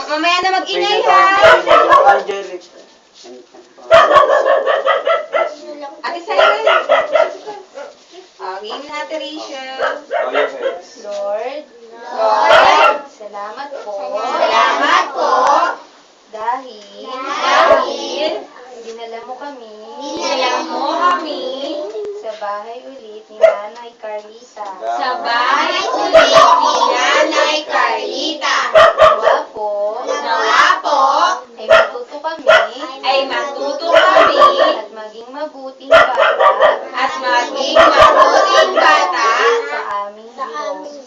Mamaya na mag-ingay ha. Ate Siren. Game natin, Rachel. Lord, salamat po. Salamat po. Dahil dinala mo kami sa bahay ulit ni Nanay Carlita. Nawa po ay matuto kami at maging mabuting bata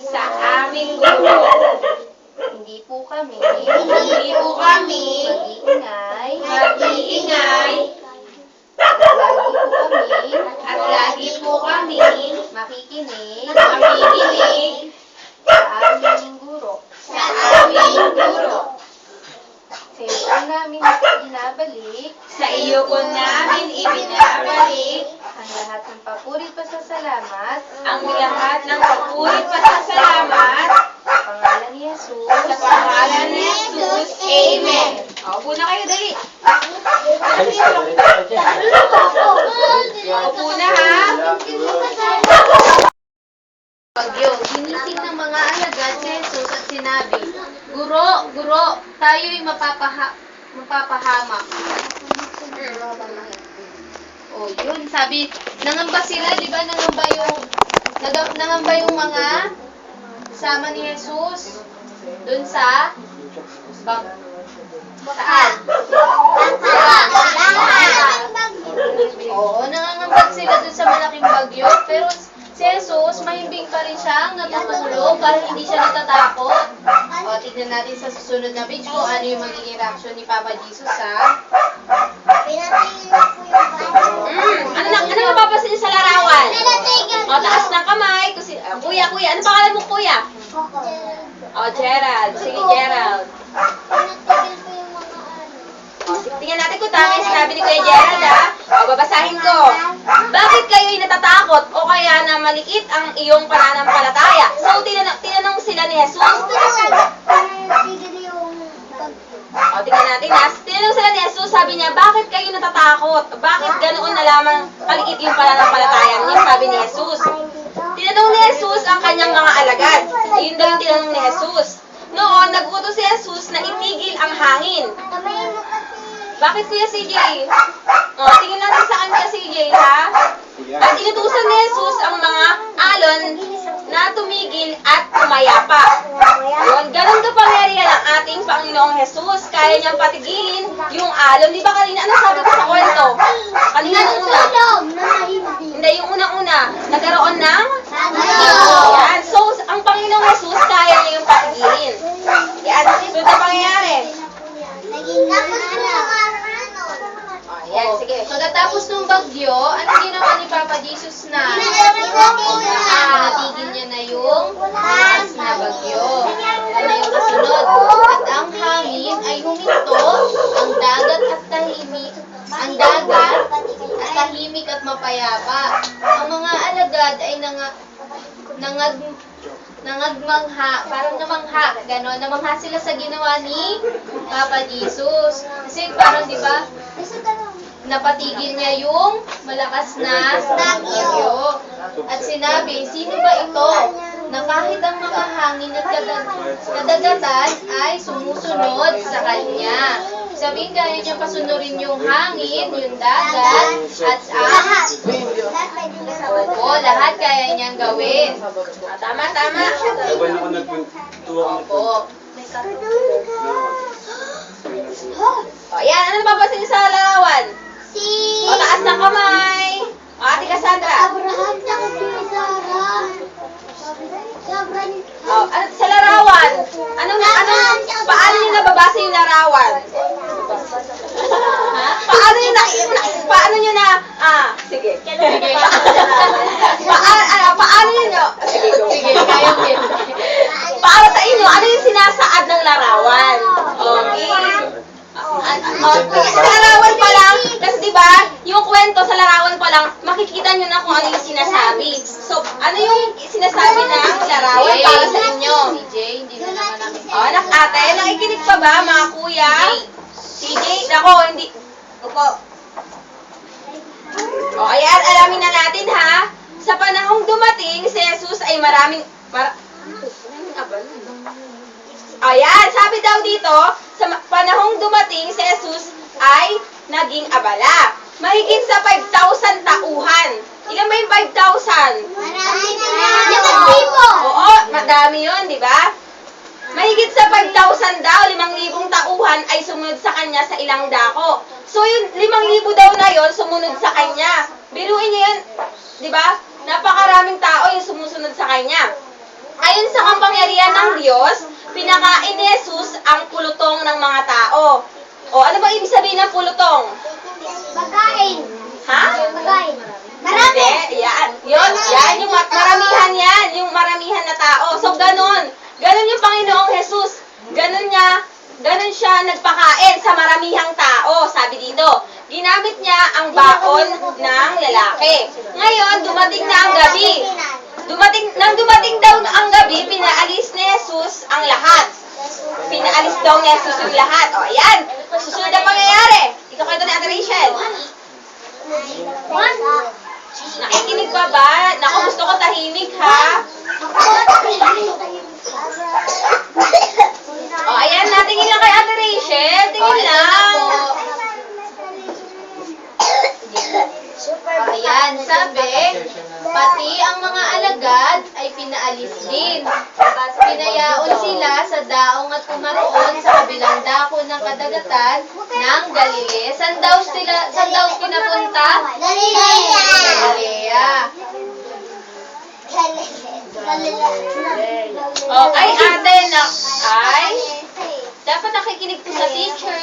sa aming guro. Hindi po kami mag-iingay at lagi po kami makikinig sa aming guro. Sa iyo po namin ibinabalik ang lahat ng papurit pasasalamat sa pangalan ni Jesus. Amen. Upo na kayo, dali. Upo na, ha? Bagyo, ginising ng mga alagad si Jesus at sinabi, Guro, tayo'y mapapahamak. Oh, yun, sabi, nangamba sila, di ba? Nangamba yung mga kasama ni Jesus dun sa saan? Oo, nangangambag sila dun sa malaking bagyo, pero si Jesus, mahimbing pa rin siyang natutulog kahit hindi siya natatakot. O, tignan natin sa susunod na page kung ano yung magiging reaction ni Papa Jesus, ha? Ano napapasin niyo sa larawan? O, taas ng kamay. Kuya, ano pangalan mo, kuya? O, Gerald. Sige, Gerald. O, tingnan natin kung tama yung sinabi ni Kuya Gerald, ha? O, babasahin ko. Bakit kayo'y natatakot o kaya na maliit ang iyong pananampalataya? So, tinanong sila ni Jesus. O, tingnan natin, ha? Tinanong sila ni Jesus, sabi niya, bakit kayo natatakot? Bakit ganoon na lamang maliit yung pananampalataya niyo? Sabi ni Jesus. Tinanong ni Jesus ang kanyang mga alagad. Yun daw yung tinanong ni Jesus. Noon, nag-utos si Jesus na itigil ang hangin. Bakit, Kuya CJ? O, tingin natin sa kanya, CJ, ha? At inutusan ni Jesus ang mga alon na tumigil at tumayapa. Yun, ganun kapangyarihan ang ating Panginoong Jesus. Kaya niyang patigilin yung alon. Di ba kanina, ano sabi ko sa kwento? Kanina nung una. Hindi, yung unang-una. Nagkaroon ng? Yan. So, ang Panginoong Jesus, kaya niya yung patigilin. Yan, sunod na pangyayari. Yan, sige. Pagkatapos ng bagyo, ano ginawa ni Papa Jesus na? Natigil niya na yung malakas na bagyo. Ano yung kasunod? At ang hangin ay huminto, ang dagat at tahimik at mapayapa. Ang mga alagad ay parang namangha sila sa ginawa ni Papa Jesus. Kasi parang, di ba, napatigil niya yung malakas na bagyo. At sinabi, sino ba ito na kahit ang mga hangin at kadagatan ay sumusunod sa kanya? Sabihin, kaya niya pasunurin yung hangin, yung dagat, at lahat kaya niyang gawin. Tama. Opo. O, yan. Ano napapasin niyo sa larawan? O, taas ng kamay. O, Ate Cassandra. O, sa larawan. Paano niyo nababasa yung larawan? Paano niyo na, sige. Paano niyo? Sige, kayo din. Para sa inyo, ano yung sinasaad ng larawan? Okay. Sa larawan pa lang, kasi diba, yung kwento sa larawan pa lang, makikita nyo na kung ano yung sinasabi. So, ano yung sinasabi ng larawan para sa inyo? CJ, hindi na naman namin. Anak ate, nakikinig pa ba mga kuya? CJ, nako, hindi. Opo. O, ayan, alamin na natin ha. Sa panahong dumating, si Jesus ay Ayan, sabi daw dito, sa panahong dumating, si Jesus ay naging abala. Mahigit sa 5,000 tauhan. Ilan ba yung 5,000? Marami. Oo, madami yun, di ba? Mahigit sa 5,000 daw, 5,000 tauhan ay sumunod sa kanya sa ilang dako. So, yung 5,000 daw na yon sumunod sa kanya. Biruin niyo yun, di ba? Napakaraming tao yung sumusunod sa kanya. Ayon sa kapangyarihan ng Diyos, pinakain ni Jesus ang pulutong ng mga tao. O, ano ba ibig sabihin ng pulutong? Pagkain. Ha? Pagkain. Marami. Hindi, yan, yung maramihan yan, yung maramihan na tao. So, ganun yung Panginoong Jesus. Ganun siya nagpakain sa maramihang tao, sabi dito. Ginamit niya ang baon ng lalaki. Ngayon, dumating na ang gabi. Nang dumating daw ang gabi, pinaalis ni Jesus ang lahat. Pinaalis daw ni Jesus yung lahat. O, ayan. Susunod na pangyayari. Ikaw kayo ni Ate Rachel. Nakikinig pa ba? Naku, gusto ko tahimik, ha? O, ayan. Natingin lang kay Ate Rachel. Tingin lang. Ayan, sabi, pati ang mga alagad ay pinaalis din. Pinayaon sila sa daong at pumaroon sa kabilang dako ng kadagatan ng Galilea. Saan daw pinapunta? Galilea. O, ay ate dapat nakikinig po sa teacher.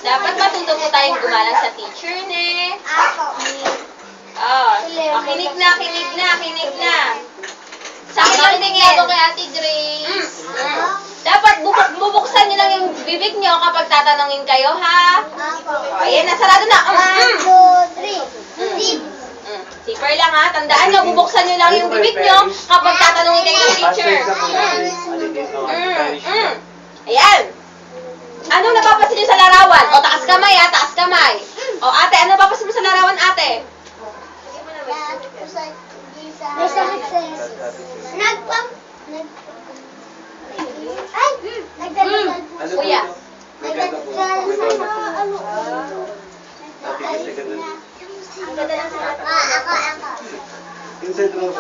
Dapat matuto po tayong gumalang sa teacher, ne? Kinig na. Sa akin lang tingin. Ako kay Ate Grace. Dapat bubuksan nyo lang yung bibig nyo kapag tatanungin kayo, ha? O, ayan, nasarado na. 1, 2, 3. Zipper lang, ha? Tandaan nyo, bubuksan nyo lang yung bibig nyo kapag tatanungin kayo ng teacher. Ayan. Anong napapansin nyo sa larawan? O, taas kamay, ha? Taas kamay. O, ate, ano napapansin mo sa larawan, ate? May sakit sa nagdadasal po. Kuya. Nagdadasal sa ano.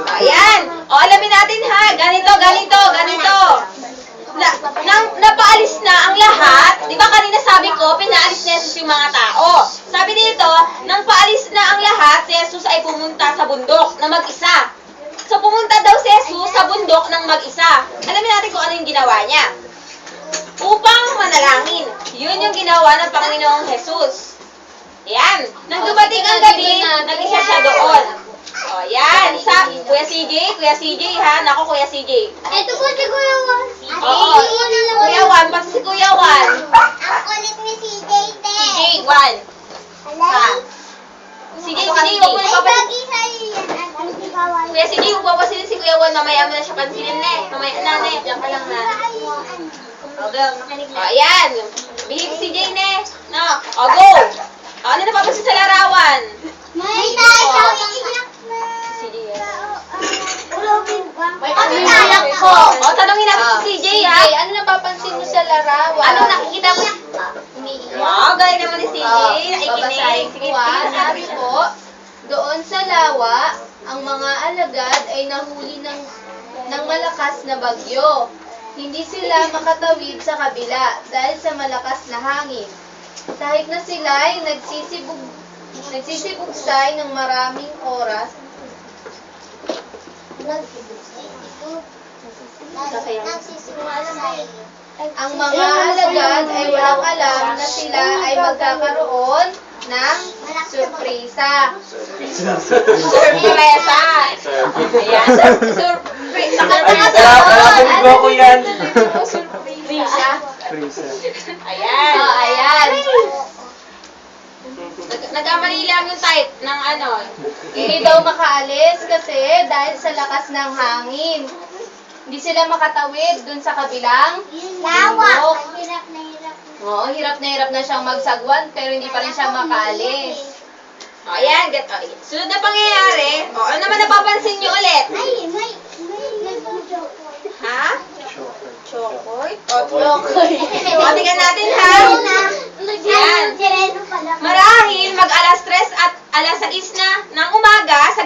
Ayan. O, alamin natin, ha? Ganito. Napaalis na ang lahat. Di ba kanina sabi ko, pinaalis ni Jesus yung mga tao. Sabi dito, nang paalis na ang lahat, si Jesus ay pumunta sa bundok na mag-isa. So, pumunta daw si Jesus sa bundok ng mag-isa. Alamin natin kung ano yung ginawa niya. Upang manalangin. Yun yung ginawa ng Panginoong Jesus. Ayan. Nang dumating ang gabi, nag-isa siya doon. O, yan. Kuya CJ, ha? Nako, Kuya CJ. Ito po si Kuya Juan. Oo. Kuya Juan, pati si Kuya Juan. Ang kulit ni CJ, te. CJ, Juan. CJ, huwag mo na papasilin. Lagi sa'yo yan. Ang ikawan. Kuya CJ, huwag papasilin si Kuya Juan. Mamaya mo na siya pansinin, ne. Mamaya na, ne. Diyan ka lang na. O, ayan. Bihig si CJ, ne. No. O, go. O, ano napapansin sa larawan? May tayo iiyak na. CJ, Ulogin ba? May Kami ano talak yun? ko. O, tanongin natin si CJ, ha? CJ, ano napapansin mo sa larawan? Ano nakikita mo? Umiiyak. Wow, galing naman ni CJ. Nakikinig. Babasahin Sige, ko, sige, sabi sige. po, doon sa lawa, ang mga alagad ay nahuli ng malakas na bagyo. Hindi sila makatawid sa kabila dahil sa malakas na hangin. Kahit na sila ay nagsisibugsay ng maraming oras, ang mga alagad ay walang alam na sila ay magkakaroon ng surpresa. Surpresa. Ayan. Surpresa. Nalapinig ko yan. Surpresa. Ayan. Ayan. ng ano. Hindi daw makaalis kasi dahil sa lakas ng hangin. Hindi sila makatawid dun sa kabilang Lawa. bundok. Hirap na hirap. Oo, hirap na siyang magsagwan pero hindi pa rin siya makaalis. O, ayan. Sunod na pangyayari. O, ano naman napapansin nyo ulit? Ay, may nag-joke. Ha? Chokoy? O, Okay. O, tingnan natin ha. Yan. Sireno pala. Marahil mag alas 3 at alas 6 na ng umaga sa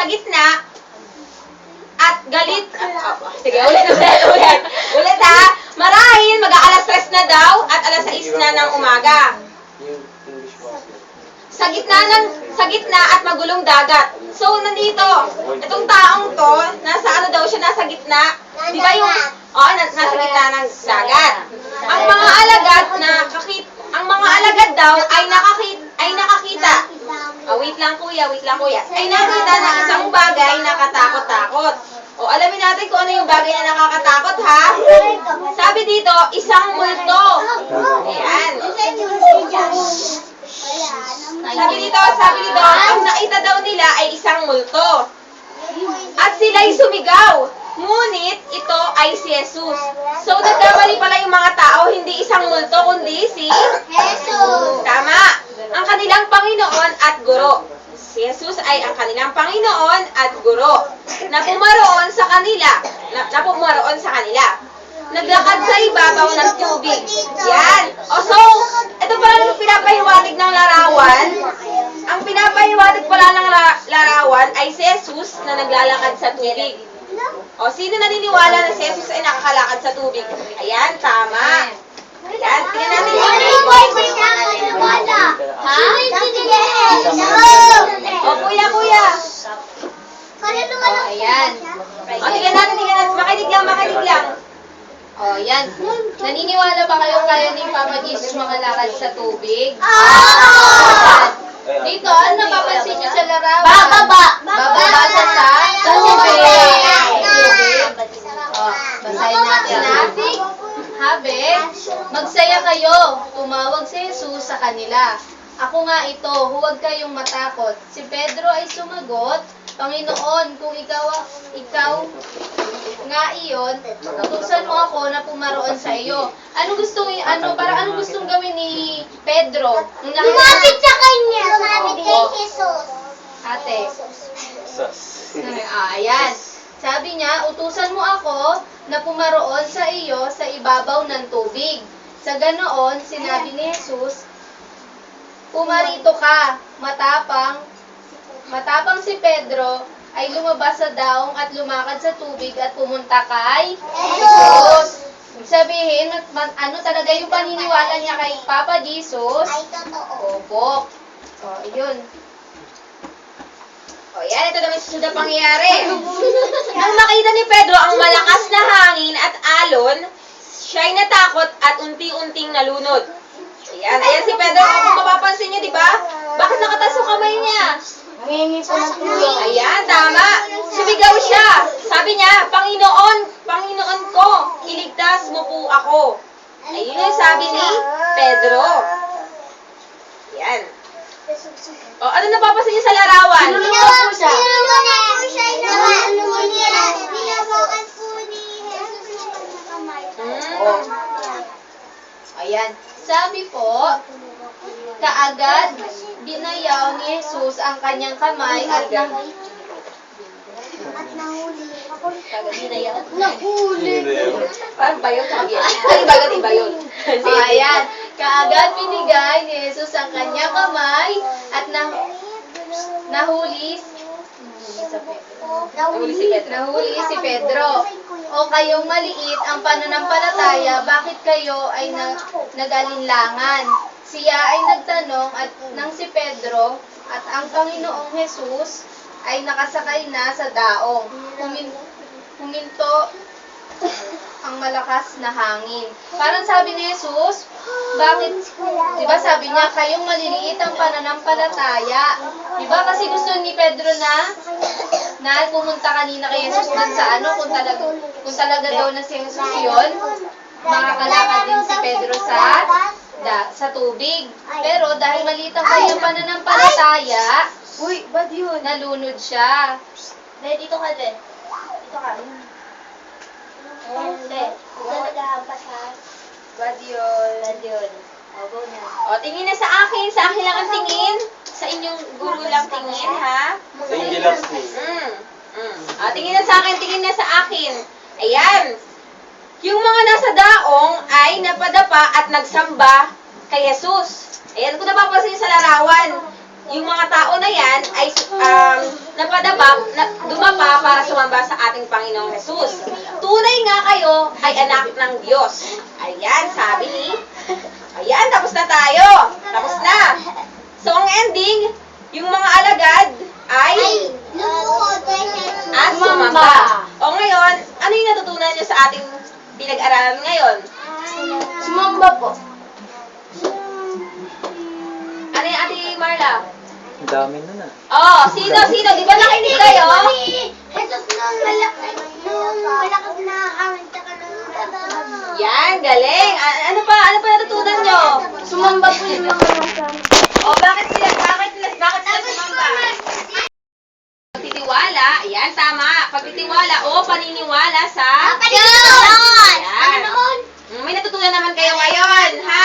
gitna at galit. Sige, ulit ha. Marahil mag alas 3 na daw at alas 6 na ng umaga. Yung English boss. Sa gitna at magulong dagat. So, nandito, itong taong to, nasa ano daw siya, nasa gitna. Di ba yung, nasa gitna ng dagat. Ang mga alagad daw ay nakakita. Wait lang kuya. Ay nakita ng isang bagay na katakot-takot. O, alamin natin kung ano yung bagay na nakakatakot, ha? Sabi dito, isang multo. Ayan. Sabi dito, ang nakita daw nila ay isang multo. At sila'y sumigaw. Ngunit ito ay si Jesus. So, nagkamali pala yung mga tao, hindi isang multo, kundi si Jesus. Tama. Ang kanilang Panginoon at Guro. Si Jesus ay ang kanilang Panginoon at Guro na pumaroon sa kanila. Naglakad sa ibabaw ng tubig. Yan. So, ito pala yung pinapahiwatig ng larawan. Ang pinapahiwatig pala ng larawan ay si Jesus na naglalakad sa tubig. Sino naniniwala na si Jesus ay nakakalakad sa tubig? Ayan, tama. Ayan, tingnan natin yung Ha? kuya. Ayan. Tingnan natin. Makinig lang. Yan. Naniniwala ba kayo kaya ni Papa Jesus makalakad sa tubig? Dito, ano napapansin nyo sa larawan? Bababa siya sa tubig. Basahin natin ha. Habe, magsaya kayo. Tumawag si Jesus sa kanila. Ako nga ito, huwag kayong matakot. Si Pedro ay sumagot, Panginoon, kung ikaw nga iyon, utusan mo ako na pumaroon sa iyo. Anong gustong gawin ni Pedro? Lumapit sa kanya. Lumapit kay Jesus. Ate. Sus. Ayan. Sabi niya, utusan mo ako na pumaroon sa iyo sa ibabaw ng tubig. Sa ganoon, sinabi ni Jesus, pumarito ka, matapang si Pedro ay lumabas sa daong at lumakad sa tubig at pumunta kay Jesus. Sabihin, talaga yung paniniwala niya kay Papa Jesus? Ay, totoo. Opo. Yun. Yan, ito naman susunod na pangyayari. Nang makita ni Pedro ang malakas na hangin at alon, siya'y natakot at unti-unting nalunod. Ayan si Pedro. Kung mapapansin niyo, di ba? Bakit nakataas yung kamay niya? Nangingi po ng tulong. Ayan, tama. Sumigaw siya. Sabi niya, Panginoon ko, iligtas mo po ako. Ayun yung sabi ni Pedro. Ayan. Ano napapansin niyo sa larawan? Ginawa po siya. Ginawakan po ni Jesus yung kamay. Ayan. Sabi po, kaagad binayaw ni Jesus ang kanyang kamay at nahuli. Parang bayo sa kabila. Iba yun. ayan. Kaagad binigay ni Jesus ang kanyang kamay at nahuli si Pedro. O kayong maliit ang pananampalataya, bakit kayo ay nag-alinlangan? Siya ay nagtanong at nang si Pedro at ang Panginoong Jesus ay nakasakay na sa daong. Huminto ang malakas na hangin. Parang sabi ni Jesus, bakit, di ba sabi niya, kayong maliliit ang pananampalataya. Di ba kasi gusto ni Pedro na pumunta kanina kay Jesus dun sa kung talaga daw na si Jesus yun, makakalakad din si Pedro sa sa tubig. Pero dahil maliit ang kanyang pananampalataya, Uy, bad yun. nalunod siya. Dito ka, De. Dito ka. De. Ito nag-ahampas, ha? Bad yun. Bad yun. O, go na. O, tingin na sa akin. Sa akin lang ang tingin. Sa inyong guro lang tingin, ha? Sa Angelus name. O, tingin na sa akin. Tingin na sa akin. Ayan. Yung mga nasa daong ay napadapa at nagsamba kay Jesus. Ayan, kung napapansin sa larawan, yung mga tao na yan ay dumapa para sumamba sa ating Panginoong Jesus. Tunay nga kayo ay anak ng Diyos. Ayan, sabi ni... Ayan, tapos na tayo. Tapos na. So, ang ending, yung mga alagad ay sumamba. O ngayon, ano yung natutunan nyo sa ating pinag-aralan ngayon? Sumamba po. Ano yung Ate Marla? Ang dami na na. Oh, sino? Di ba nakinig kayo? Jesus nung malakas na hangin tsaka nung Yan, galing. Ano pa natutunan nyo? Sumamba po yung mga O, bakit sila sumamba? Pagtitiwala, ayan, tama. Pagtitiwala o paniniwala sa... Ayan. May natutunan naman kayo ngayon, ha?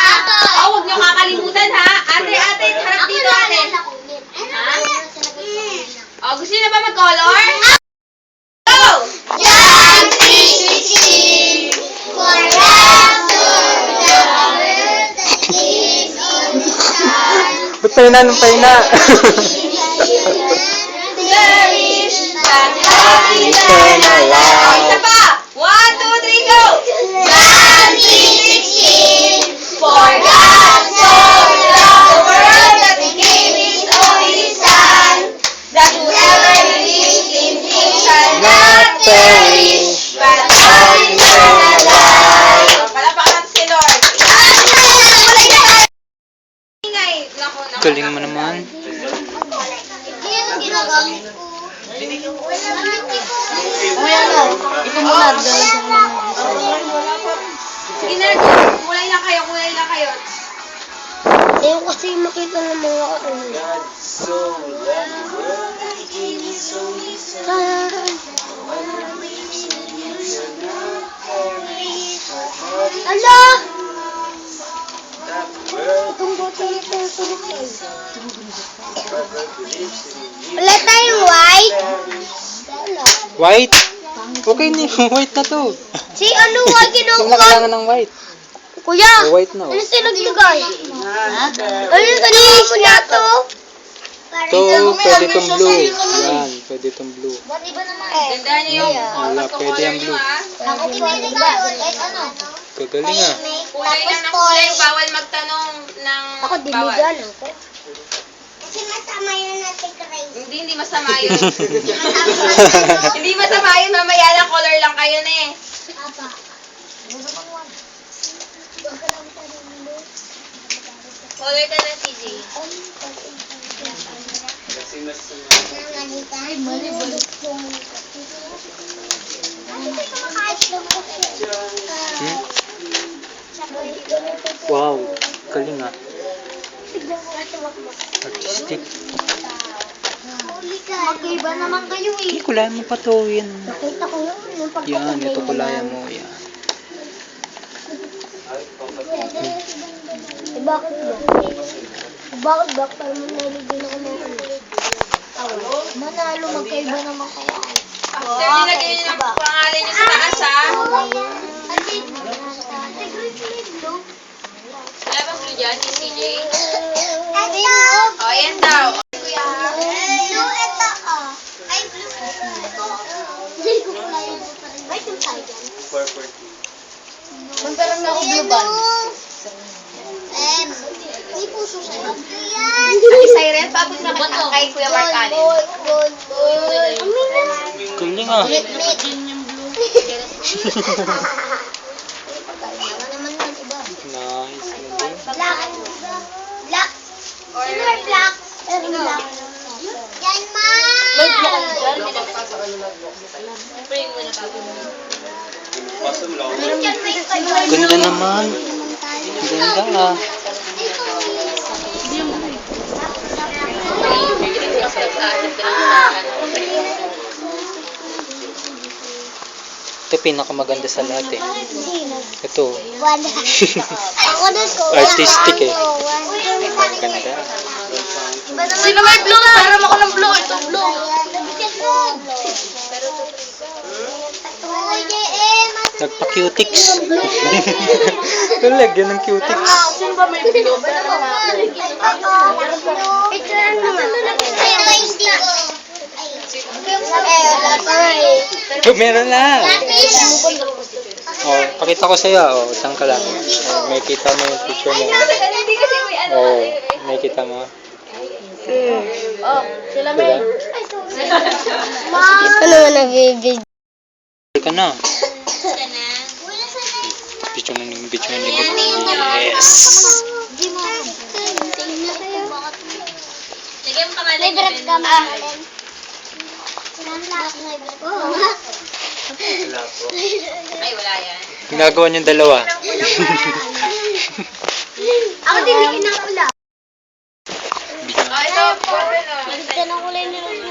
O, huwag nyo kakalimutan, ha? Ate, harap dito, ate. Ha? O, gusto nyo na ba mag-color? Go! John 3:16 For God so loved the world that He gave His Son. Ba't tayo na nung tayo na? Perish, but have eternal life. Isa pa! 1, 2, 3, go! John 3:16 For God so loved the world that He gave His only Son, That whoever believes in Him shall not perish, but have eternal life. Palakpakan natin si Lord. Ingay. Naku. Galing mo naman. Yan ang ginagamit ko. Ito muna. Sige na, kulay lang kayo. Ayaw kasi makita ng mga God so loved the world that He gave His only Son. Ala! That world Itong bottle ito yung sulit ko. whoever believes in Him Wala tayong white? Wala. White? Okay na yung white na to. Si ano white Huwag na kinukuha? kailangan ng white. Kuya! Oh, white na, oh. Ano sinaglagay? Ha? Ano kanina mo na to? Ito, pwede itong blue. Yan, pwede itong blue. Ba't iba naman? Ganda niyo yung Wala, pwede ang blue. Ako pwede ba? Kahit ano? Kagaling ah. kulay lang ng kulay. Bawal magtanong ng Ako bawal. diligan ako. Kasi masama yun natin crazy. Hindi masama yun. Hindi masama yun. Mamaya lang color lang kayo na eh. Apa? Color ka na, CJ. Kasi mas... Ay, mali ba? Wow, galing ah. Artistic. Magkaiba naman kayo eh. Kulayan mo pa to, yan. Nakita ko yun. Yung Yan, ito kulayan mo, yan. Eh, bakit ba? Bakit ba? Parang naligyan ako ng ano. Manalo, magkaiba naman kaya. After nilagay niyo ng pangalan niyo sa taas, ha? Wala bang blue dyan, ni CJ? O, yan daw. Kuya, ha? Blue, ito, oh. Ay, blue. Ito. Hindi ko pala yung blue pa rin. Ay, yung tayo dyan. Magkaroon na ako blue band. May puso sa'yo. Ate Siren, paabot na kita kay Kuya Mark Allen. Gold. Galing ah. Nice. Black. Silver black. Black. Yan, ma! May black dyan. Spray mo na bago. Ganda naman. Ganda ah. Ito pinakamaganda sa lahat eh. Ito. Ako na ko. Artistic eh. Maganda. Sino may blue? Para ako ng blue. Ito blue. Nagpa-cutics. Ito lagyan ng cutics. Sino ba may blue? Picture naman. Meron na. Oh, pakita ko sa'yo. Oh, saan ka lang. Oh, may kita mo yung picture mo. Hindi kasi may ano. Oh, may kita mo. Oh, sila may. Diba? Ano na nag-video? Hindi ka na. Picture na yung picture na Yes. Lagyan mo pangalan May niyo, berat Ben. ka ma. Ay, wala yan. Ginagawa niyong dalawa. Ako din hindi kinakula. Ito. Ganda ng kulay ni Rose.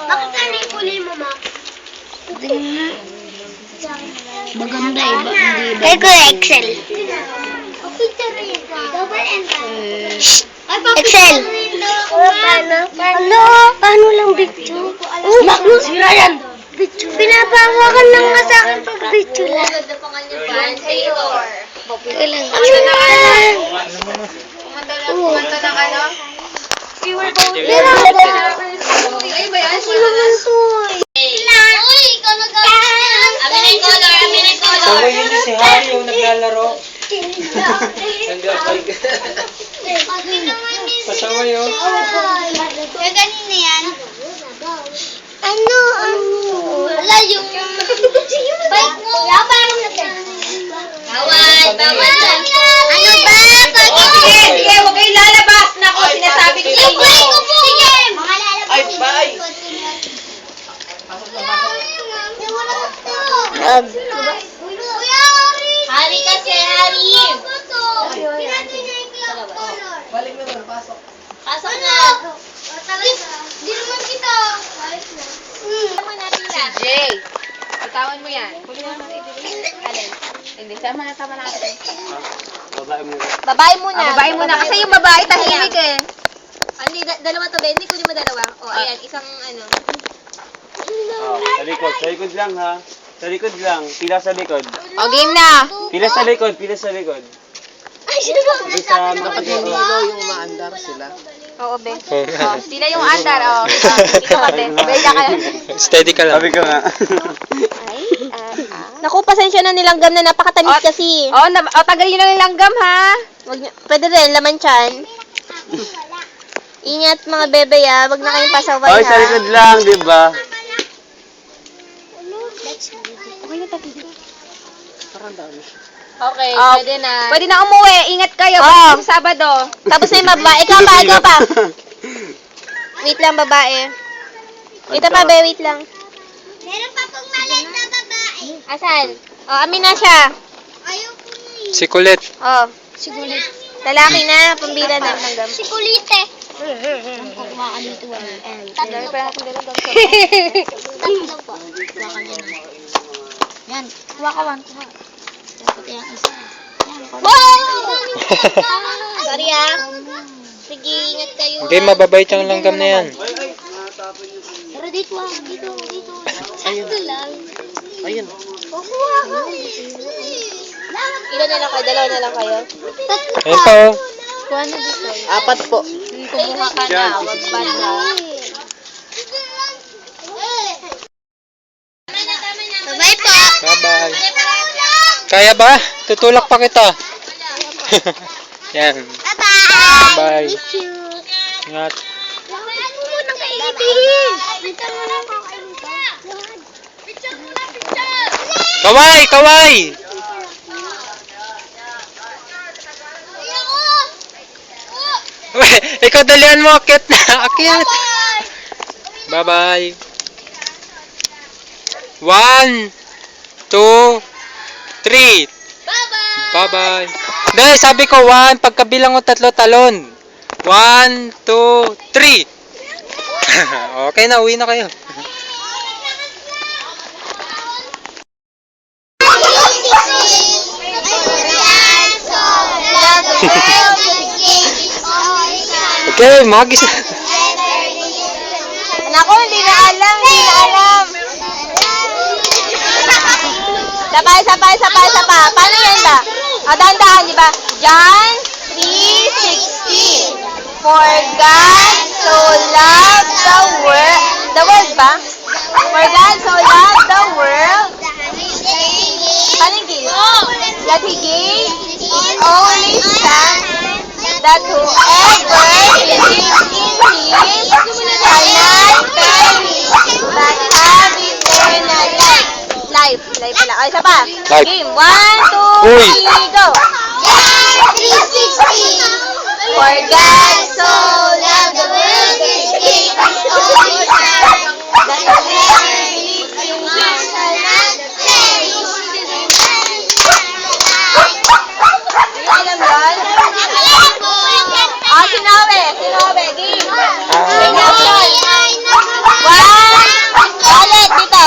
Bakit ano yung kulay mo, ma? Maganda iba. Kaya ko Excel. Excel. Paano lang picture? Sira yan. Pinapahawakan lang nga sa akin pag picture lang. Ganda pa nga niyo, Taylor. Kailan? Kumanta ng ano? Ay, ba yan? Uy, ikaw nag-aaral. Amin na yung color, amin na yung color. Tawa yun si Harry yung naglalaro. Pasawa yun. Kaya kanina yan. Ano? Wala yung bike mo. Parang Bawal, bawal. Ano ba? Sige, sige, huwag kayong lalabas. Naku, sinasabi ko sa inyo. Sige! Mga lalabas. Ay, bye! Kuya, Hari kasi, Hari. Balik na doon, pasok. Pasok na. Di naman kita. Tama natin yan. Jay, bitawan mo yan. Alin? Hindi, sama na natin. Babae mo. Babae muna. Babae muna kasi yung babae tahimik eh. Hindi, dalawa to, Ben. Hindi ko mo dalawa. O, ayan, isang ano. Sa likod. Sa likod lang, ha? Sa likod lang. Pila sa likod. O, game na. Pila sa likod. Pila sa likod. Ay, sino ba? Isa, yung maandar sila. Oo, Ben. Oh. Sila yung andar, oh. Dito ka, Ben. Bella ka. Steady ka lang. Sabi ko nga. Naku, pasensya na nilanggam na napakatamis kasi. Oh, tagalin na yung langgam, ha? Pwede rin, laman tiyan. Ingat mga bebe ya, wag na kayong pasaway Oy, sa likod lang, di ba? Okay, pwede na. Pwede na umuwi. Ingat kayo. Oo. Bukas Sabado. Tapos na yung babae. Ikaw pa. Wait lang, babae. Ito pa, be, wait lang. Meron pa pong maliit na babae. Asan? Oh, amin na siya. Ayoko na Si Colette. Oh. Sigulit. Lalaki na, pambira na langgam. Si Kulite. Dami pa natin langgam. Tatlo po. Yan. Kuha ka, Wan. Kuha. Puti ang isa. Sorry ah. Sige, ingat kayo. Hindi, mababait yung langgam na yan. Pero dito ah. Dito. Sakto lang. Ayun. Kuha ka. Ilan na lang kayo? Dalawa na lang kayo? Tatlo Ayun pa oh. Kuha na dito. Apat po. Kumuha ka na. Wag ba na? Bye po. Bye-bye. Kaya ba? Tutulak pa kita. Yan. Bye-bye. Bye. Miss you. Ingat. Lahat mo munang kainitin. Picture mo lang kainitin. Picture mo lang, picture. Kaway! Kaway! Ikaw dalian mo. Akit na. Akit. Bye-bye. 1, 2, 3. Bye-bye. Dahil sabi ko 1, pagkabilang ko 3 talon. 1, 2, 3. Okay na, uwi na kayo. Okay, magis na. Naku, hindi na alam. Sapa. Paano yan ba? Dahan-dahan, di ba? John 3:16. For God so loved the world. The world ba? For God so loved the world. Paano yung game? That He gave His only Son, that whoever believes in Him shall not perish, but have eternal life. Life pala. Ay, isa pa. Life. Game. 1, 2, Uy. 3, go. John 3:16. For God so loved the world, He gave His only Son, that whoever believes in Him shall not perish. Alam doon? Sinabi. Game. Game action. Ulit, dito.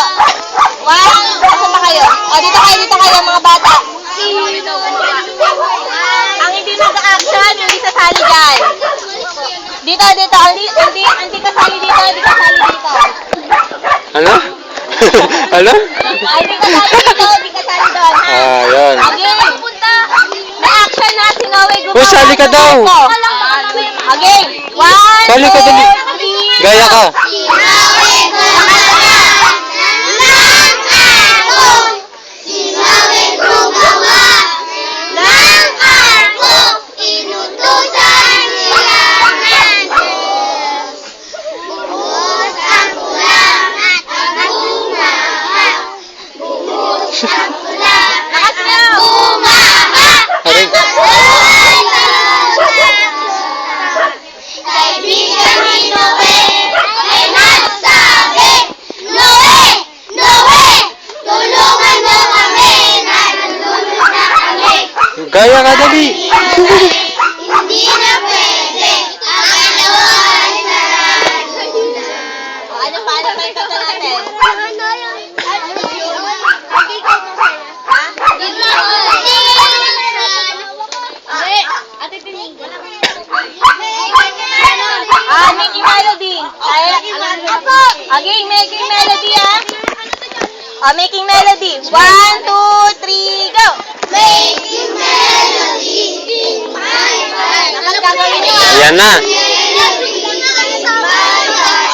Saan ba kayo? Dito kayo, mga bata. Ang hindi mag-action, hindi sasali dyan. Dito. Hindi kasali dito. Ano? Ano? Hindi kasali doon. Yan. Again. May action na, si Noe gumawa. Oh, sali ka daw. Again. 1, Sali ka dali. 2, 3. Gaya ka. Aray. Kaibigan ni Noe ay nagsabi, Noe! Tulungan mo kami! Nalulunod na kami! Gaya ka dali. Hindi na pwede! Ang dalawa ay sarado na! Paano pa yung kanta natin? Making melody. Okay, making melody, making melody. 1, 2, 3, go. Making melody in my heart. Naman gagawin nyo, Yan na.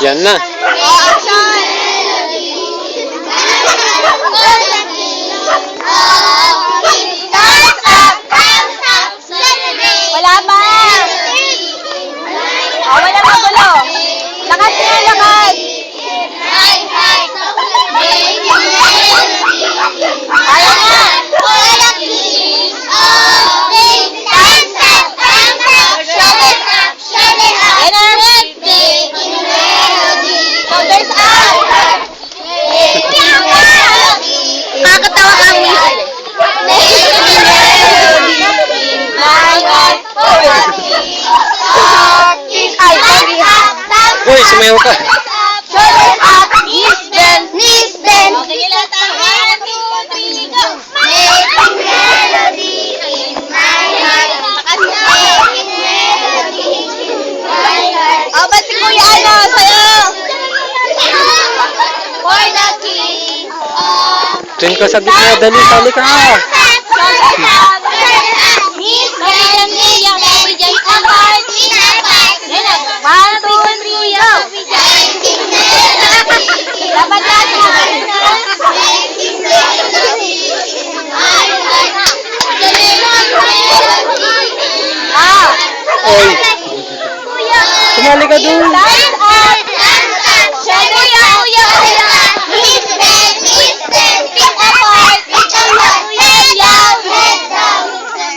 Yan na. action. Wala pa. Wala pa gulo. Lakas nyo, lakas. Ayaw na. Ayan na. Shoulders up. Nakakatawa kami. Uy, sumayaw ka. Shoulders up, knees bend. Knees bend. Okay, lahat. 1, 2, 3, go. Making melody in my heart. Making melody in my heart. Ba't si Kuya ano? Sayo. For the King of Diyan ka sa gitna, dali, sali ka. Shoulders up. Knees bend, knees bend, in a part, in a part. Ayan na. 1, 2, 3, go. Making melody Dapat natin. Making melody in my heart. Making melody. Oy, sumali ka dun. Dance up. Shoulders up, knees bend, pick apart, pick apart, head down, head down.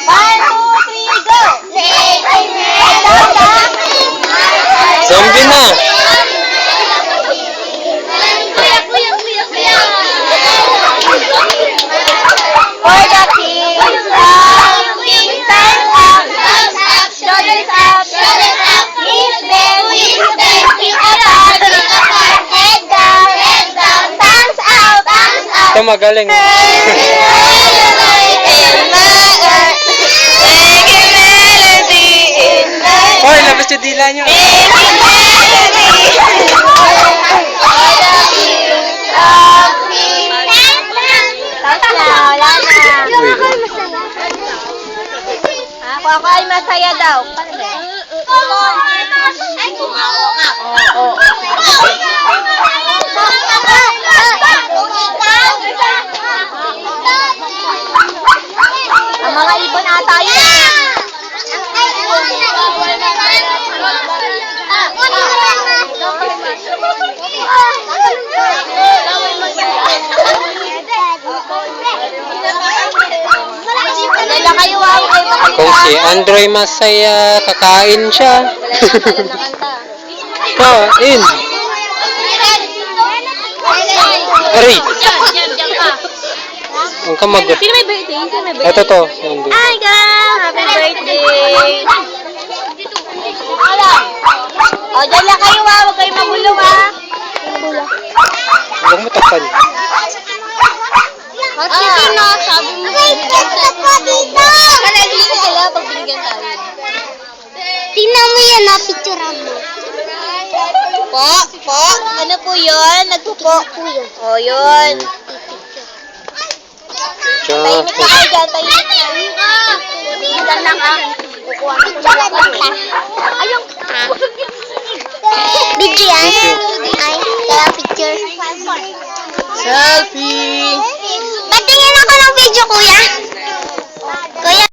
1, 2, 3, go. Making melody in my heart. Zombie na. For the King of Kings, stand up. Shoulders up. Knees bend. Pick apart, head down, Thumbs out. Ito magaling. Making melody. sa dila nyo. Tapos na, wala na. Ako ay masaya daw. Paano ba? Ay, kumawa ka. Oo. Ang mga ibon ata yun. Dala kayo, wow. Kayo ba Kung si Androy masaya, kakain siya. Kain. Aray! Ang kamag. Sino may birthday? Sino may birthday? Ito to, si Androy. Hi, girl! Happy birthday! Alam. O, dyan lang kayo, ha? Huwag kayo magulong, ha? Huwag mo tapan. At si Tino, sabi mo. Dito! Dito sila pag binigyan tayo. Tingnan mo yan, picture mo. Po? Ano po yun? Nagpupo? O, yun. Siya. Tahimik na kayo dyan, tahimik na. Bigitan lang, ha? Kukuha ko sila kanta. Ayun. Video yan. Ay, kaya picture. Selfie! Ba't tingin ako ng video, kuya?